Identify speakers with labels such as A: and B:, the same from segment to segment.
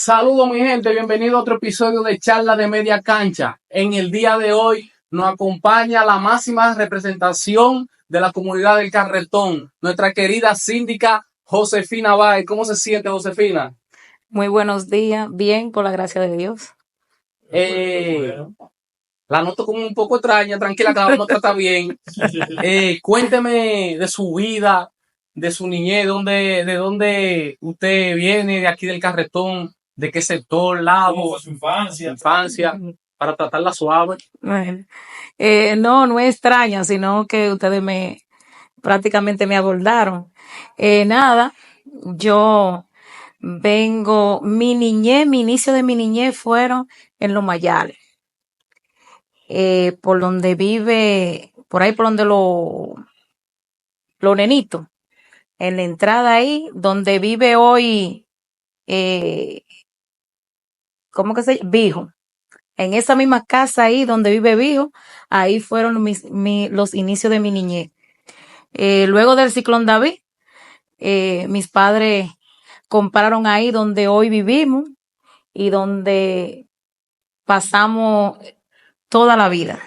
A: Saludos mi gente, bienvenido a otro episodio de Charla de Media Cancha. En el día de hoy nos acompaña la máxima representación de la comunidad del Carretón, nuestra querida síndica Josefina Báez. ¿Cómo se siente, Josefina?
B: Muy buenos días, bien, por la gracia de Dios.
A: La noto como un poco extraña, tranquila, que la vamos a tratar bien. Cuénteme de su vida, de su niñez, de dónde usted viene, de aquí del Carretón, de qué sector, lago,
C: Su infancia.
A: infancia, para tratarla suave.
B: Bueno, no es extraña, sino que ustedes prácticamente me abordaron. Nada, yo mi inicio de mi niñez fueron en Los Mayales, por donde vive, por ahí por donde los nenitos, en la entrada ahí, donde vive hoy, eh, ¿cómo que se llama? Vijo. En esa misma casa ahí donde vive Vijo, ahí fueron los inicios de mi niñez. Luego del ciclón David, mis padres compraron ahí donde hoy vivimos y donde pasamos toda la vida.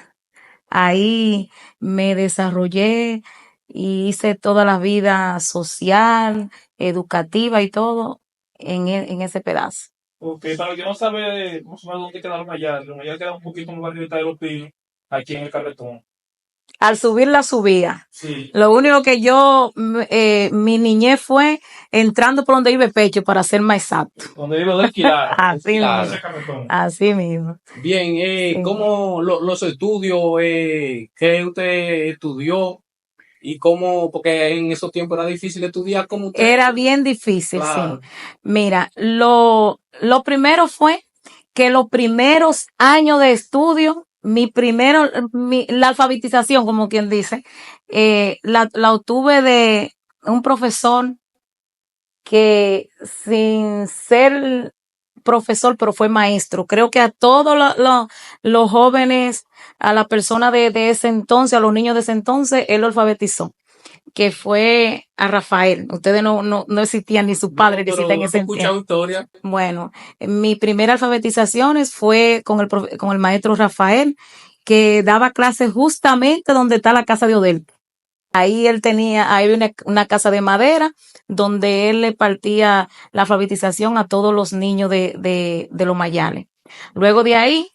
B: Ahí me desarrollé y hice toda la vida social, educativa y todo en ese pedazo.
C: Ok, para el que no sabe más o menos dónde queda Los Mayales queda un poquito más arriba de los Pinos, aquí en el Carretón.
B: Al subir la subía.
C: Sí.
B: Lo único que mi niñez fue entrando por donde vive Pecho, para ser más exacto.
C: Donde vive del Quilar.
B: Así mismo.
C: Ese Carretón.
B: Así mismo.
A: Bien,
B: Sí.
A: ¿cómo los estudios, qué usted estudió y cómo, porque en esos tiempos era difícil estudiar como usted?
B: Era bien difícil,
A: Claro.
B: sí. Mira, lo primero fue que los primeros años de estudio, la alfabetización, como quien dice, la obtuve de un profesor que sin ser profesor, pero fue maestro. Creo que a todos los jóvenes, a la persona de ese entonces, a los niños de ese entonces, él lo alfabetizó, que fue a Rafael. Ustedes no existían, ni su padre
A: Pero
B: existía en ese
A: escucha
B: tiempo.
A: historia.
B: Bueno, mi primera alfabetización fue con el maestro Rafael, que daba clases justamente donde está la casa de Odel. Ahí había una casa de madera donde él le partía la alfabetización a todos los niños de Los Mayales. Luego de ahí,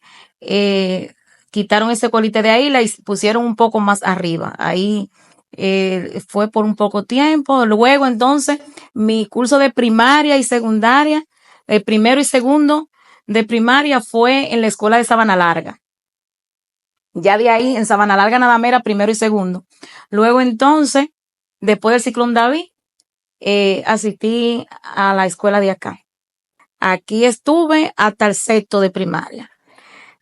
B: quitaron ese colite de ahí y la pusieron un poco más arriba. Ahí fue por un poco tiempo. Luego, entonces, mi curso de primaria y secundaria, el primero y segundo de primaria, fue en la escuela de Sabana Larga. Ya de ahí, en Sabana Larga nada más era primero y segundo. Luego entonces, después del ciclón David, asistí a la escuela de acá. Aquí estuve hasta el sexto de primaria.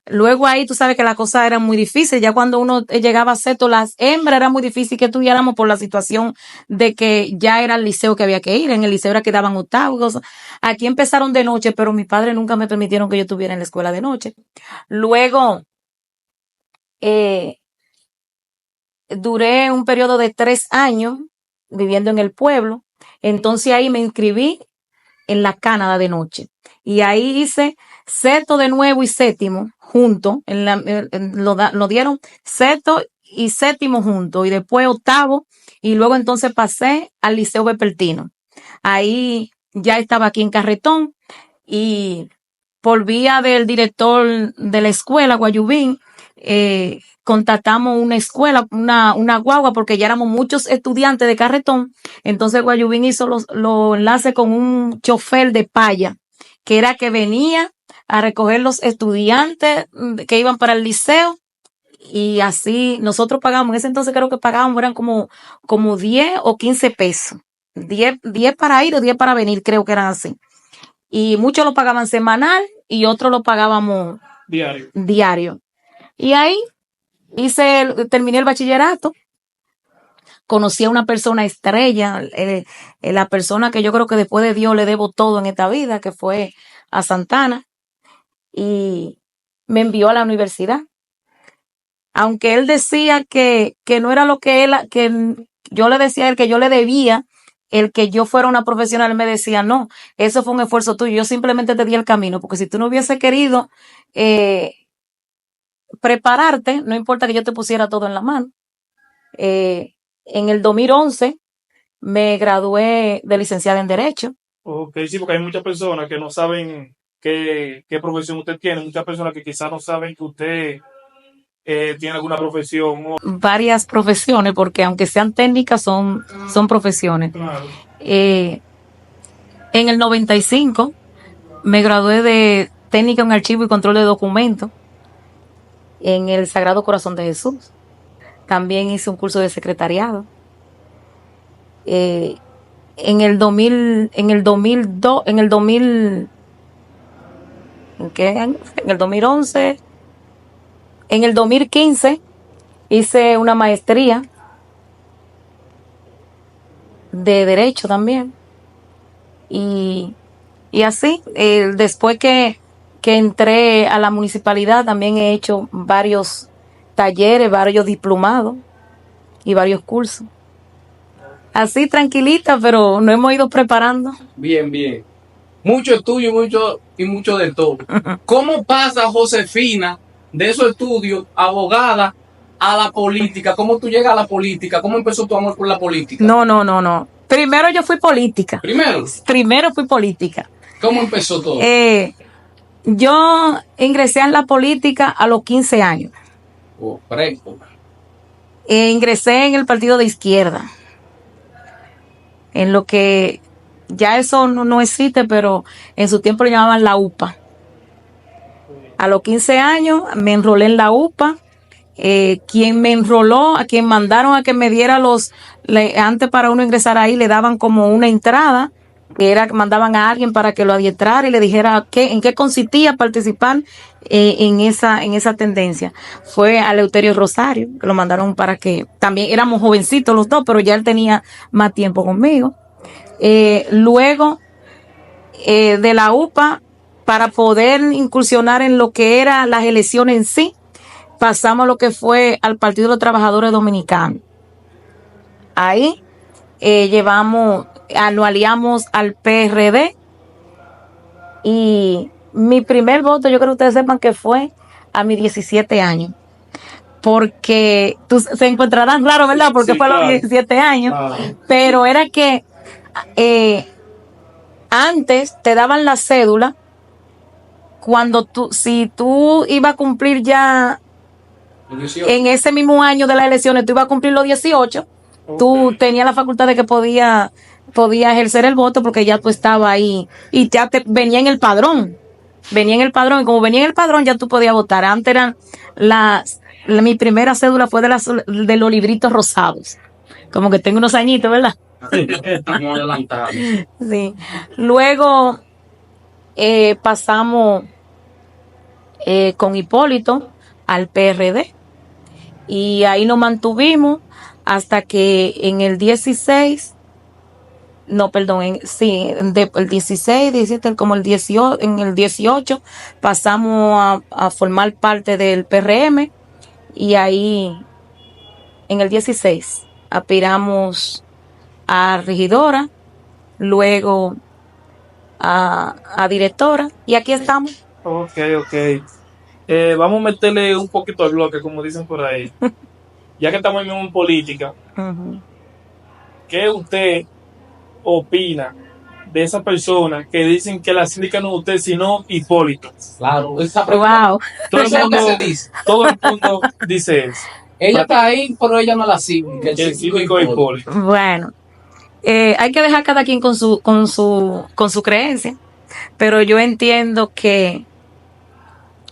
B: Luego ahí tú sabes que la cosa era muy difícil. Ya cuando uno llegaba a sexto, las hembras era muy difícil que estudiáramos por la situación de que ya era el liceo que había que ir. En el liceo era que daban octavos. Aquí empezaron de noche, pero mis padres nunca me permitieron que yo estuviera en la escuela de noche. Luego, duré un periodo de 3 años viviendo en el pueblo. Entonces ahí me inscribí en la Canadá de noche. Y ahí hice sexto de nuevo y séptimo juntos. Lo dieron sexto y séptimo juntos. Y después octavo. Y luego entonces pasé al Liceo Vespertino. Ahí ya estaba aquí en Carretón. Y por vía del director de la escuela, Guayubín, contactamos una escuela, una guagua, porque ya éramos muchos estudiantes de Carretón. Entonces Guayubín hizo los enlaces con un chofer de paya, que era que venía a recoger los estudiantes que iban para el liceo. Y así nosotros pagamos, en ese entonces creo que pagábamos, eran como 10 o 15 pesos. 10 para ir o 10 para venir, creo que eran así. Y muchos lo pagaban semanal y otros lo pagábamos diario. Y ahí terminé el bachillerato. Conocí a una persona estrella, la persona que yo creo que después de Dios le debo todo en esta vida, que fue a Santana, y me envió a la universidad. Aunque él decía que no era lo que yo le decía a él que yo le debía el que yo fuera una profesional me decía, no, eso fue un esfuerzo tuyo, yo simplemente te di el camino, porque si tú no hubiese querido prepararte, no importa que yo te pusiera todo en la mano. En el 2011 me gradué de licenciada en Derecho.
C: Ok, sí, porque hay muchas personas que no saben qué profesión usted tiene, muchas personas que quizás no saben que usted tiene alguna profesión.
B: Varias profesiones, porque aunque sean técnicas, son profesiones.
C: Claro.
B: En el 95 me gradué de técnica en archivo y control de documentos en el Sagrado Corazón de Jesús. También hice un curso de secretariado. En el 2000, en el 2002, en el 2000, ¿en qué año? En el 2011, en el 2015 hice una maestría de Derecho también. Y así, después que entré a la municipalidad, también he hecho varios talleres, varios diplomados y varios cursos. Así, tranquilita, pero nos hemos ido preparando.
A: Bien, bien. Mucho estudio mucho de todo. ¿Cómo pasa, Josefina, de esos estudios, abogada, a la política? ¿Cómo tú llegas a la política? ¿Cómo empezó tu amor por la política?
B: No. Primero yo fui política. Primero fui política.
A: ¿Cómo empezó todo?
B: Yo ingresé en la política a los 15 años.
A: Correcto.
B: Ingresé en el partido de izquierda. En lo que ya eso no existe, pero en su tiempo lo llamaban la UPA. A los 15 años me enrolé en la UPA. Quien me enroló, a quien mandaron a que me diera antes para uno ingresar ahí, le daban como una entrada, que era que mandaban a alguien para que lo adiestrara y le dijera en qué consistía participar en esa tendencia. Fue a Eleuterio Rosario, que lo mandaron para que, también éramos jovencitos los dos, pero ya él tenía más tiempo conmigo. Luego de la UPA, para poder incursionar en lo que era las elecciones en sí, pasamos a lo que fue al Partido de los Trabajadores Dominicanos. Ahí nos aliamos al PRD y mi primer voto, yo creo que ustedes sepan que fue a mis 17 años. Porque se encontrarán raro, ¿verdad? Porque sí, fue a los 17 años. Pero era que antes te daban la cédula cuando si tú ibas a cumplir ya en ese mismo año de las elecciones, tú ibas a cumplir los 18, okay, tú tenías la facultad de que podías ejercer el voto porque ya tú estabas ahí y ya venía en el padrón. Y como venía en el padrón ya tú podías votar. Antes eran mi primera cédula fue de los libritos rosados. Como que tengo unos añitos, ¿verdad?
A: Estamos adelantados.
B: Sí. Luego pasamos con Hipólito al PRD y ahí nos mantuvimos hasta que en el 16, el 16, 17, como el 18, en el 18 pasamos a formar parte del PRM y ahí en el 16 aspiramos a regidora, luego a directora y aquí estamos.
C: Ok. Vamos a meterle un poquito al bloque, como dicen por ahí. Ya que estamos en política, ¿qué usted opina de esas personas que dicen que la síndica no es usted, sino Hipólito?
A: Claro, esa pregunta.
B: Wow.
A: Todo el mundo dice eso. Ella está ahí, pero ella no es la síndica.
C: El síndico es Hipólito.
B: Bueno, hay que dejar cada quien con su creencia, pero yo entiendo que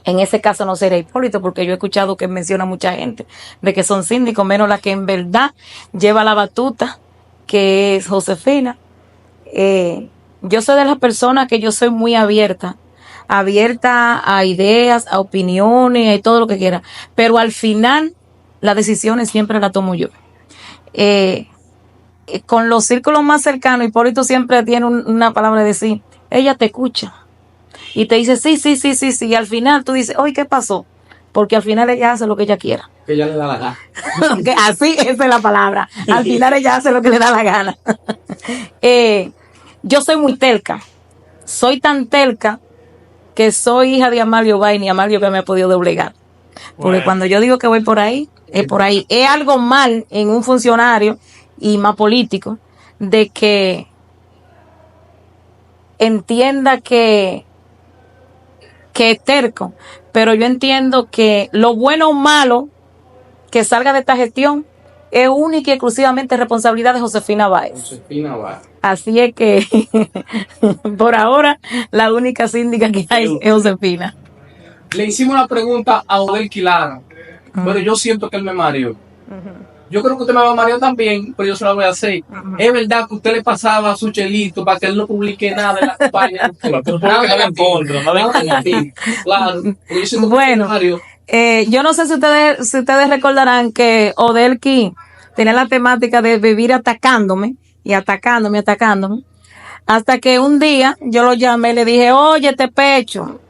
B: en ese caso no será Hipólito, porque yo he escuchado que menciona mucha gente de que son síndicos, menos la que en verdad lleva la batuta, que es Josefina. Yo soy de las personas que yo soy muy abierta a ideas, a opiniones, a todo lo que quiera, pero al final las decisiones siempre las tomo yo. Con los círculos más cercanos, Hipólito siempre tiene una palabra de decir, ella te escucha. Y te dice, sí. Y al final tú dices, oye, ¿qué pasó? Porque al final ella hace lo que ella quiera.
A: Que ella le da la gana.
B: Así, esa es la palabra. Al final ella hace lo que le da la gana. Yo soy muy terca. Soy tan terca que soy hija de Amalio Vaina y Amalio que me ha podido doblegar. Porque
C: Bueno.
B: cuando yo digo que voy por ahí, es por ahí. Es algo mal en un funcionario y más político de que entienda que es terco. Pero yo entiendo que lo bueno o malo que salga de esta gestión es única y exclusivamente responsabilidad de Josefina Báez.
A: Josefina Báez.
B: Así es que por ahora la única síndica que hay es Josefina.
A: Le hicimos la pregunta a Odel Quilara, pero yo siento que él me mareó. Yo creo que usted me va a marear también, pero yo se la voy a hacer. Es verdad que usted le pasaba su chelito para que él no publique nada en la campaña.
C: Nada en contra, nada en contra.
A: Claro, porque yo siento que
B: Bueno,
A: usted me mareó.
B: yo no sé si ustedes recordarán que Odelki tenía la temática de vivir atacándome y atacándome, hasta que un día yo lo llamé y le dije, oye, te pecho,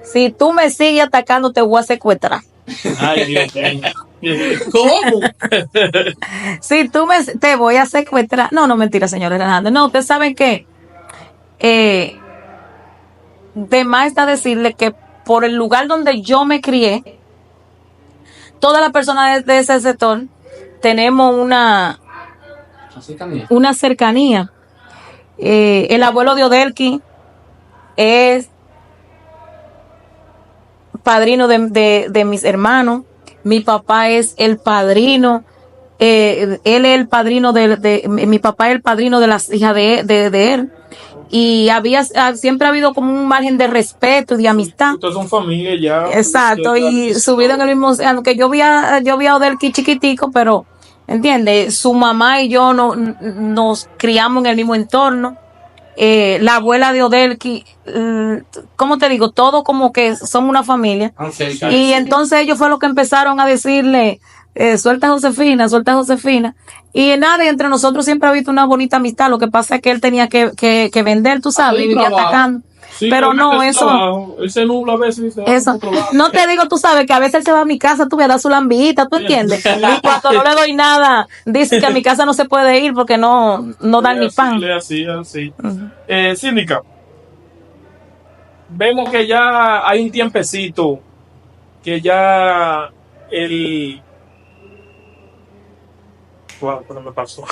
B: si tú me sigues atacando te voy a secuestrar.
C: Ay, Dios mío.
A: ¿Cómo?
B: Si tú te voy a secuestrar. No, mentira, señor Hernández. No, ustedes saben que de más está decirle que por el lugar donde yo me crié, todas las personas de ese sector tenemos una cercanía. El abuelo de Odelki es padrino de mis hermanos. Mi papá es el padrino. Él es el padrino mi papá es el padrino de las hijas de él. Y siempre ha habido como un margen de respeto y de amistad.
C: Ustedes son familia ya.
B: Exacto, y subido en el mismo, aunque yo vi a Odelki chiquitico, pero, ¿entiendes? Su mamá y yo nos criamos en el mismo entorno. La abuela de Odelki, ¿cómo te digo? Todo como que somos una familia.
A: Okay,
B: y entonces ellos fue lo que empezaron a decirle, suelta a Josefina. Y nada, y entre nosotros siempre ha habido una bonita amistad. Lo que pasa es que él tenía que vender, tú sabes, y vivía atacando.
C: Sí,
B: pero no, eso.
C: Trabajo. Él se nubla a veces.
B: Eso. No te digo, tú sabes que a veces él se va a mi casa, tú me das su lambita, ¿tú entiendes? Y cuando no le doy nada, dice que a mi casa no se puede ir porque no dan ni pan.
C: Así. Síndica, vemos que ya hay un tiempecito que ya ¿cuándo me pasó?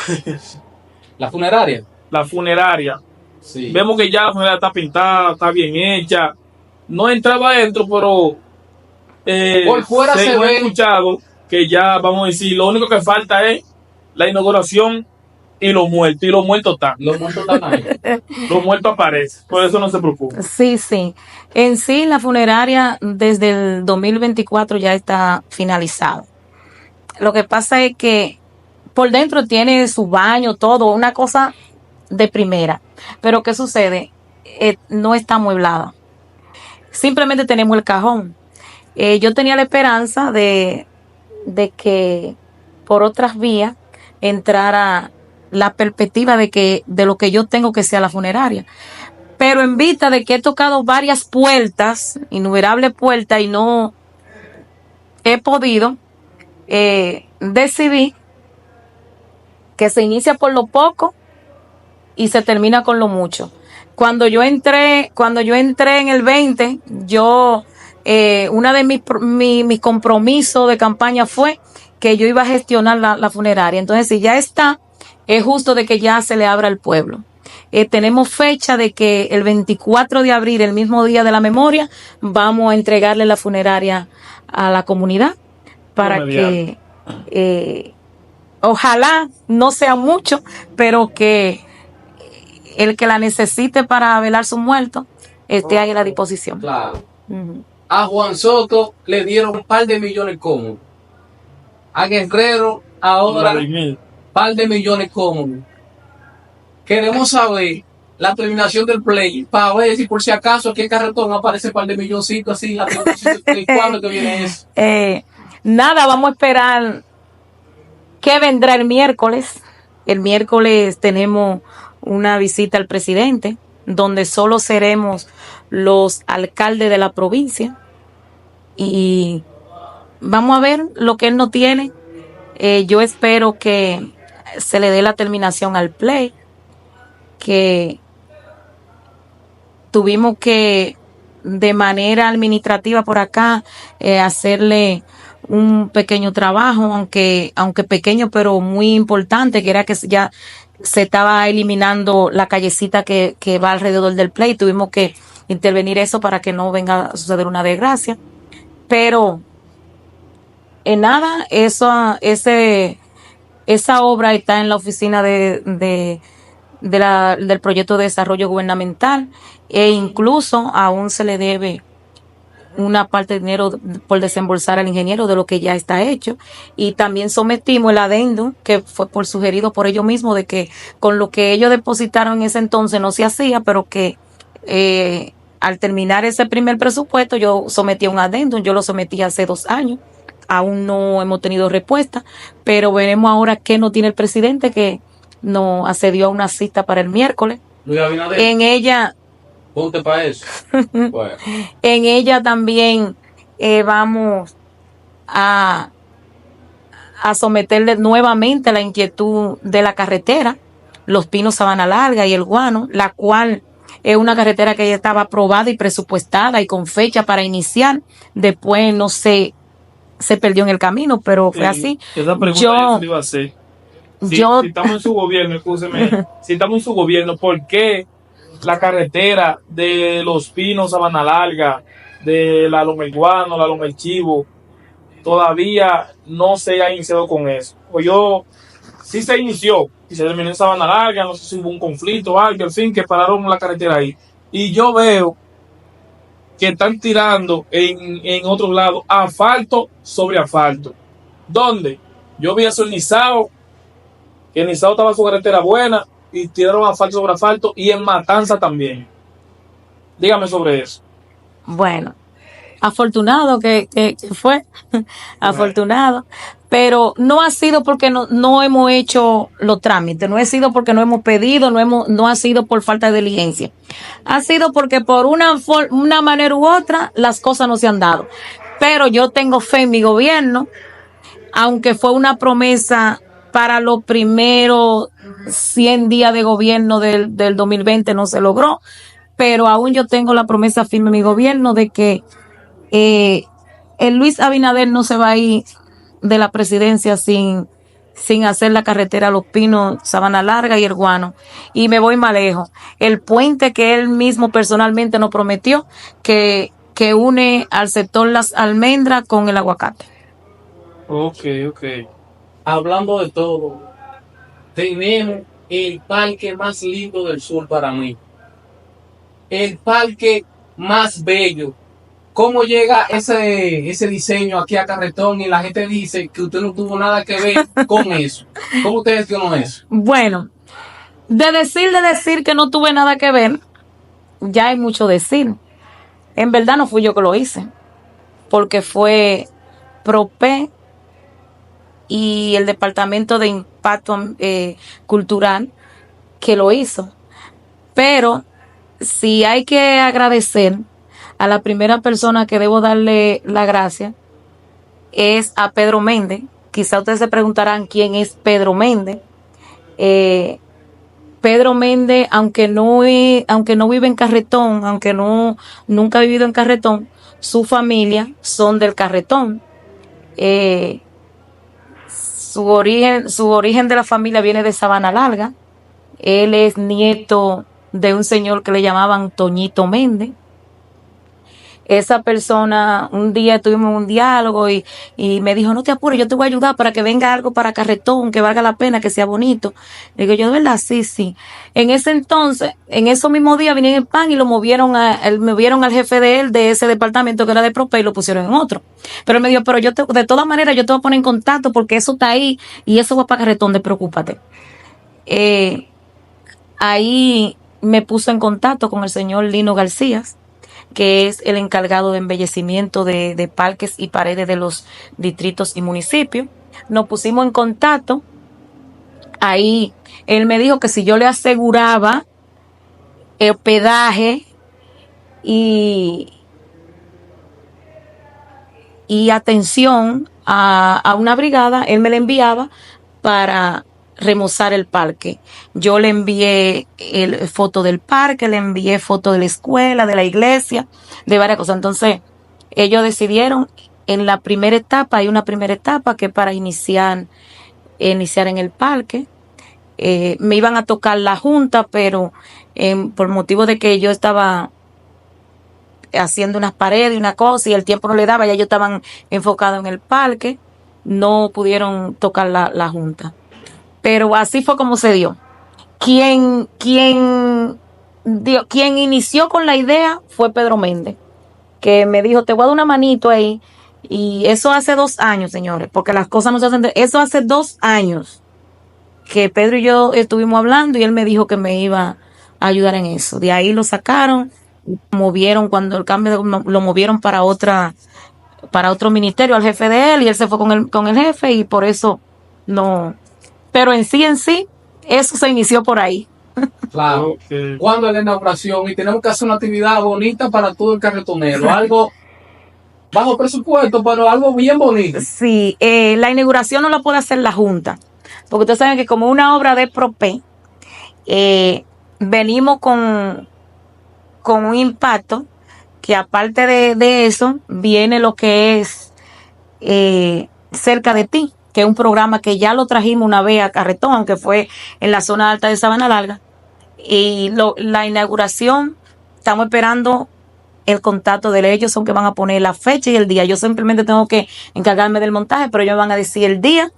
A: La funeraria.
C: La funeraria.
A: Sí.
C: Vemos que ya la funeraria está pintada, está bien hecha. No entraba adentro, pero
A: por fuera se
C: he
A: ve
C: escuchado que ya, vamos a decir, lo único que falta es la inauguración y los muertos. Y los muertos están.
A: Los muertos están ahí.
C: Los muertos aparecen. Por eso no se preocupe.
B: Sí. En sí, la funeraria desde el 2024 ya está finalizada. Lo que pasa es que por dentro tiene su baño, todo, una cosa de primera. Pero ¿qué sucede? No está amueblada. Simplemente tenemos el cajón. Yo tenía la esperanza de que por otras vías entrara la perspectiva de lo que yo tengo que sea la funeraria. Pero en vista de que he tocado varias puertas, innumerables puertas, y no he podido, decidí que se inicia por lo poco y se termina con lo mucho. Cuando yo entré en el 20, una de mis compromisos de campaña fue que yo iba a gestionar la funeraria. Entonces, si ya está, es justo de que ya se le abra al pueblo. Tenemos fecha de que el 24 de abril, el mismo día de la memoria, vamos a entregarle la funeraria a la comunidad para que ojalá no sea mucho, pero que el que la necesite para velar su muerto esté ahí a la disposición.
A: Claro. A Juan Soto le dieron un par de millones cómodos. A Guerrero ahora un par de millones cómodos. Queremos saber la terminación del play para ver si por si acaso aquí en Carretón aparece un par de milloncitos así. ¿Cuándo que viene eso?
B: Nada, vamos a esperar qué vendrá el miércoles. El miércoles tenemos una visita al presidente, donde solo seremos los alcaldes de la provincia. Y vamos a ver lo que él no tiene. Yo espero que se le dé la terminación al play que tuvimos que de manera administrativa por acá hacerle un pequeño trabajo, aunque pequeño pero muy importante, que era que ya se estaba eliminando la callecita que va alrededor del play. Tuvimos que intervenir eso para que no venga a suceder una desgracia. Pero en nada, esa obra está en la oficina del proyecto de desarrollo gubernamental, e incluso aún se le debe una parte de dinero por desembolsar al ingeniero de lo que ya está hecho. Y también sometimos el adendum, que fue sugerido por ellos mismos, de que con lo que ellos depositaron en ese entonces no se hacía, pero que al terminar ese primer presupuesto yo sometí un adendum. Yo lo sometí hace 2 años, aún no hemos tenido respuesta, pero veremos ahora qué no tiene el presidente, que nos accedió a una cita para el miércoles. En ella
A: Ponte para eso. Bueno.
B: En ella también vamos a someterle nuevamente la inquietud de la carretera Los Pinos Sabana Larga y El Guano, la cual es una carretera que ya estaba aprobada y presupuestada y con fecha para iniciar. Después no sé, se perdió en el camino, pero fue así.
C: Esa pregunta yo se iba a hacer. Si estamos en su gobierno, escúcheme, si estamos en su gobierno, ¿por qué la carretera de Los Pinos Sabana Larga, de la Loma El Guano, la Loma El Chivo, todavía no se ha iniciado con eso? O sí se inició y se terminó en Sabana Larga, no sé si hubo un conflicto o algo, al fin, que pararon la carretera ahí. Y yo veo que están tirando en otros lados asfalto sobre asfalto. ¿Dónde? Yo vi eso en Nizao, que en Nizao estaba su carretera buena y tiraron asfalto sobre asfalto, y en Matanza también. Dígame sobre eso.
B: Bueno, afortunado que fue, afortunado, pero no ha sido porque no hemos hecho los trámites, no ha sido porque no hemos pedido, no ha sido por falta de diligencia, ha sido porque por una manera u otra las cosas no se han dado. Pero yo tengo fe en mi gobierno, aunque fue una promesa para los primeros 100 días de gobierno del 2020 no se logró, pero aún yo tengo la promesa firme en mi gobierno de que el Luis Abinader no se va a ir de la presidencia sin hacer la carretera Los Pinos, Sabana Larga y El Guano. Y me voy más lejos. El puente que él mismo personalmente nos prometió, que une al sector Las Almendras con el aguacate.
C: Ok.
A: Hablando de todo, tenemos el parque más lindo del sur para mí. El parque más bello. ¿Cómo llega ese diseño aquí a Carretón y la gente dice que usted no tuvo nada que ver con eso? ¿Cómo usted gestionó eso?
B: Bueno, de decir que no tuve nada que ver, ya hay mucho decir. En verdad no fui yo que lo hice, porque fue PROPE y el Departamento de Impacto Cultural que lo hizo. Pero sí hay que agradecer a la primera persona que debo darle la gracia, es a Pedro Méndez. Quizá ustedes se preguntarán quién es Pedro Méndez. Pedro Méndez, aunque no vive en Carretón, nunca ha vivido en Carretón, su familia son del Carretón. Su origen de la familia viene de Sabana Larga. Él es nieto de un señor que le llamaban Toñito Méndez. Esa persona, un día tuvimos un diálogo y me dijo, no te apures, yo te voy a ayudar para que venga algo para Carretón, que valga la pena, que sea bonito. Le digo, yo de verdad, sí. En ese entonces, en esos mismos días vinieron el PAN y lo movieron al jefe de él, de ese departamento que era de PROPE, y lo pusieron en otro. Pero él me dijo, pero de todas maneras yo te voy a poner en contacto porque eso está ahí y eso va para Carretón, despreocúpate. Ahí me puse en contacto con el señor Lino García, que es el encargado de embellecimiento de parques y paredes de los distritos y municipios. Nos pusimos en contacto. Ahí él me dijo que si yo le aseguraba hospedaje y atención a una brigada, él me la enviaba para remozar el parque. Yo le envié foto del parque, le envié foto de la escuela, de la iglesia, de varias cosas. Entonces, ellos decidieron en la primera etapa, hay una primera etapa que es para iniciar en el parque. Me iban a tocar la junta, pero por motivo de que yo estaba haciendo unas paredes y una cosa y el tiempo no le daba, ya ellos estaban enfocados en el parque, no pudieron tocar la junta. Pero así fue como se dio. Quien inició con la idea fue Pedro Méndez, que me dijo, te voy a dar una manito ahí. Y eso hace 2 años, señores, porque las cosas no se hacen eso hace 2 años que Pedro y yo estuvimos hablando y él me dijo que me iba a ayudar en eso. De ahí lo sacaron, movieron cuando el cambio lo movieron para otro ministerio, al jefe de él, y él se fue con el jefe y por eso no. Pero en sí, eso se inició por ahí.
A: Claro.
C: Okay.
A: Cuando es la inauguración y tenemos que hacer una actividad bonita para todo el carretonero, algo bajo presupuesto, pero algo bien bonito.
B: Sí, la inauguración no la puede hacer la Junta, porque ustedes saben que como una obra de PROPE, venimos con un impacto que aparte de eso, viene lo que es Cerca de Ti, que es un programa que ya lo trajimos una vez a Carretón, aunque fue en la zona alta de Sabana Larga. Y la inauguración, estamos esperando el contacto de ellos, son que van a poner la fecha y el día. Yo simplemente tengo que encargarme del montaje, pero ellos van a decir el día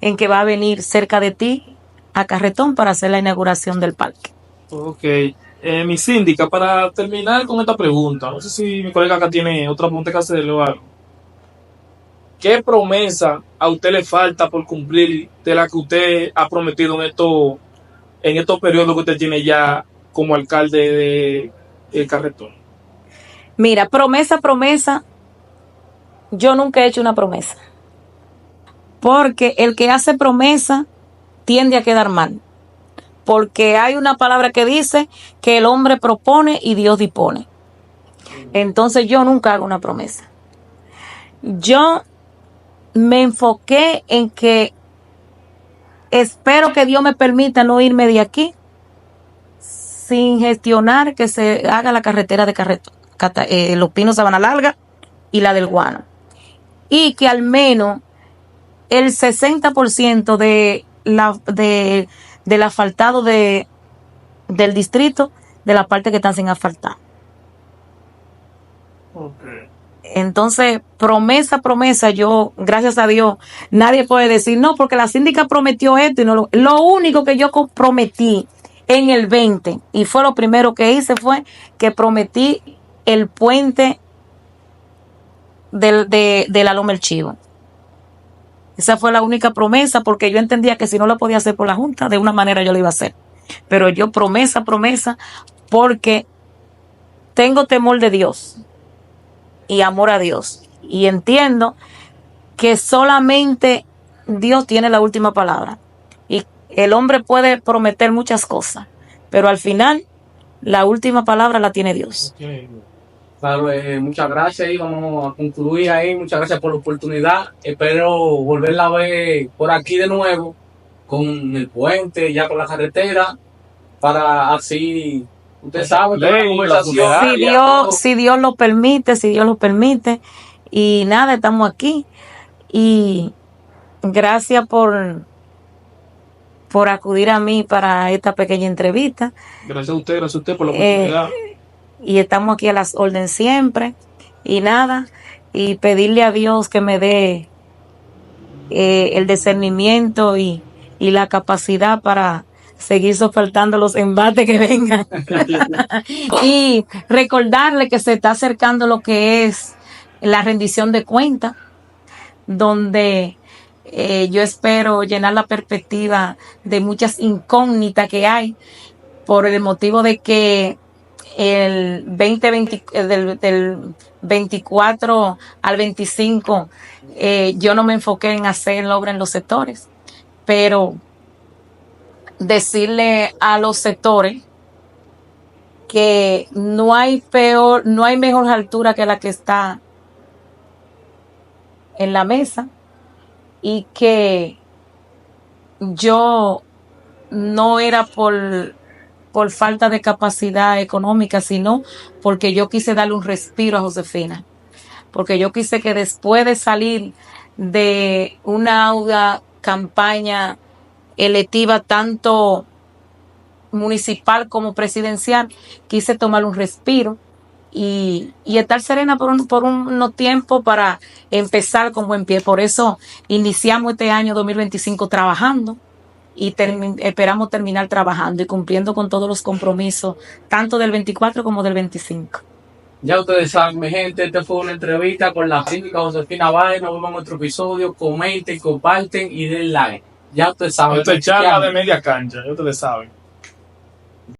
B: en que va a venir Cerca de Ti a Carretón para hacer la inauguración del parque.
C: Ok. Mi síndica, para terminar con esta pregunta, no sé si mi colega acá tiene otra pregunta que hacerle o algo. ¿Qué promesa a usted le falta por cumplir de la que usted ha prometido en estos periodos que usted tiene ya como alcalde de Carretón?
B: Mira, promesa, yo nunca he hecho una promesa. Porque el que hace promesa tiende a quedar mal. Porque hay una palabra que dice que el hombre propone y Dios dispone. Entonces yo nunca hago una promesa. Yo me enfoqué en que espero que Dios me permita no irme de aquí sin gestionar que se haga la carretera de Carretón, Los Pinos, Sabana Larga y la del Guano. Y que al menos el 60% del asfaltado del distrito, de la parte que están sin asfaltar.
C: Okay.
B: Entonces, promesa, yo, gracias a Dios, nadie puede decir, no, porque la síndica prometió esto y no lo único que yo prometí en el 20, y fue lo primero que hice, fue que prometí el puente de la Loma El Chivo. Esa fue la única promesa, porque yo entendía que si no lo podía hacer por la Junta, de una manera yo lo iba a hacer. Pero yo promesa, porque tengo temor de Dios y amor a Dios. Y entiendo que solamente Dios tiene la última palabra. Y el hombre puede prometer muchas cosas, pero al final la última palabra la tiene Dios.
C: Okay.
A: Claro, muchas gracias y vamos a concluir ahí. Muchas gracias por la oportunidad. Espero volverla a ver por aquí de nuevo con el puente, ya con la carretera, para así, usted sabe, toda la conversación.
B: Si Dios lo permite. Y nada, estamos aquí. Y gracias por acudir a mí para esta pequeña entrevista.
C: Gracias a usted por la oportunidad.
B: Y estamos aquí a las órdenes siempre. Y nada, y pedirle a Dios que me dé el discernimiento y la capacidad para seguir soportando los embates que vengan. Y recordarle que se está acercando lo que es la rendición de cuentas, donde yo espero llenar la perspectiva de muchas incógnitas que hay, por el motivo de que el 2020, del 24 al 25, yo no me enfoqué en hacer obra en los sectores, pero decirle a los sectores que no hay mejor altura que la que está en la mesa, y que yo no era por falta de capacidad económica, sino porque yo quise darle un respiro a Josefina. Porque yo quise que después de salir de una audaz campaña electiva, tanto municipal como presidencial, quise tomar un respiro y estar serena por unos tiempos para empezar con buen pie. Por eso iniciamos este año 2025 trabajando y esperamos terminar trabajando y cumpliendo con todos los compromisos, tanto del 24 como del 25.
A: Ya ustedes saben, mi gente, esta fue una entrevista con la síndica Josefina Báez. Nos vemos en otro episodio. Comenten, comparten y den like. Ya ustedes saben.
C: Esto es Charla de Media Cancha, ya ustedes saben.